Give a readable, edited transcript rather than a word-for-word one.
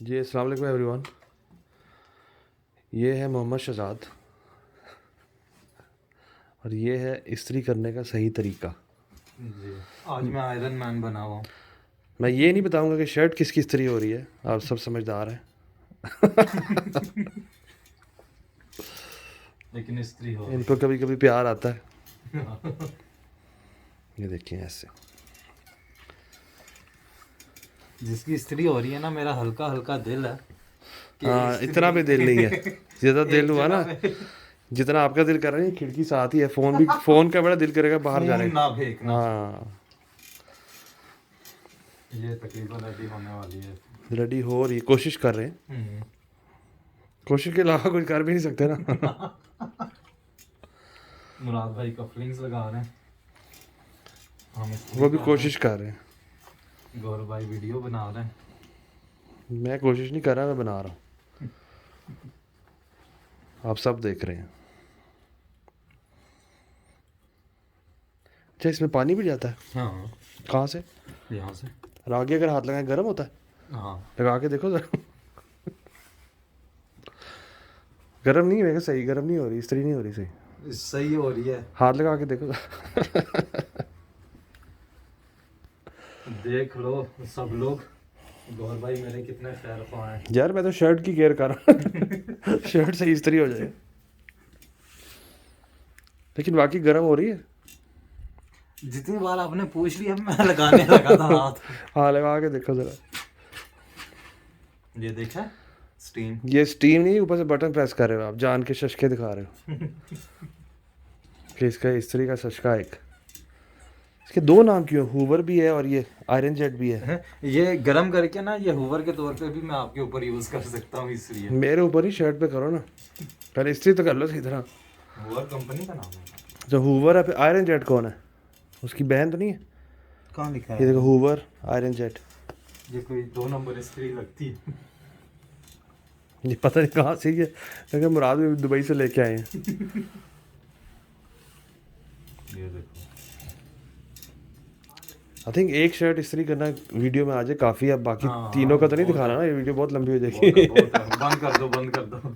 जी अस्सलाम वालेकुम एवरीवन। ये है मोहम्मद शहजाद और ये है इस्त्री करने का सही तरीका। जी आज मैं आयरन मैन बना हुआ हूँ। मैं ये नहीं बताऊंगा कि शर्ट किसकी इस्त्री हो रही है, आप सब समझदार हैं। लेकिन इस्त्री हो इनको कभी कभी प्यार आता है। ये देखिए ऐसे। जिसकी इस्त्री हो रही है ना, मेरा हल्का हल्का दिल है कि हाँ, इस्त्री इतना भी दिल नहीं है। ज़्यादा दिल एक हुआ जगह ना, पे जितना आपका दिल कर रहा है, ये खिड़की साथ ही है। फ़ोन का बड़ा दिल करेगा बाहर जाने खून का। ना फेंकना। हाँ, ये तकरीबन रेडी होने वाली है। रेडी हो रही, कोशिश कर रहे हैं। हम्म। कोशिश के अलावा कुछ कर भी नहीं सकते ना। मुराद भाई कपलिंग्स लगा रहे हैं, हम इस्त्री वो भी कर रहे कोशिश कर रहे हैं। हैं। गौरव भाई वीडियो बना रहे हैं। मैं कोशिश नहीं कर रहा, मैं बना रहा हूँ। आप सब देख रहे हैं। अच्छा, इसमें पानी भी जाता है? हाँ, कहाँ से? यहाँ से। और आगे अगर हाथ लगाए गर्म होता है? हाँ, लगा के देखो जरा। गर्म नहीं होएगा, सही गर्म नहीं हो रही, इस्त्री नहीं हो रही सही। सही हो रही है। हाथ लगा के देखो जरा। देख लो सब लोग, गौर भाई मेरे कितने खैर ख्वाह हैं। यार मैं तो शर्ट की केयर कर रहा हूँ। शर्ट से इस्त्री हो जाए। लेकिन बाकी गर्म हो रही है। जितनी बार आपने पूछ लिया मैं लगाने लगा था हाथ। हाँ, लगा के देखो जरा। ये देखा स्टीम। ये स्टीम नहीं, ऊपर से बटन प्रेस कर रहे हो आप, जान के शशके दिखा रहे हो। कि इसका इस्त्री का शशका एक। इसके दो नाम क्यों? हूवर भी है और ये आयरन जेट भी है। ये गरम करके ना, ये हुवर के तौर पे भी मैं आपके ऊपर यूज कर सकता हूँ, इसलिए। मेरे ऊपर ही शर्ट पे करो ना, पहले इस्त्री तो कर लो सही तरह। हुवर कंपनी का नाम है। जो हूवर है, आयरन जेट कौन है? उसकी बहन तो नहीं है? कहाँ लिखा ये है? देखो, हूवर आयरन जेट। ये कोई 2 नंबर इस्त्री लगती है। ये पता नहीं कहाँ से ये, लेकिन मुराद भी दुबई से लेके आए हैं। ये देखो। आई थिंक एक शर्ट इस्त्री करना वीडियो में आ जाए काफ़ी है। अब बाकी हाँ, तीनों का तो नहीं बहुत दिखाना है। ना, ये वीडियो बहुत लंबी हो बहुत जाएगी। है, बहुत है। बंद कर दो, बंद कर दो।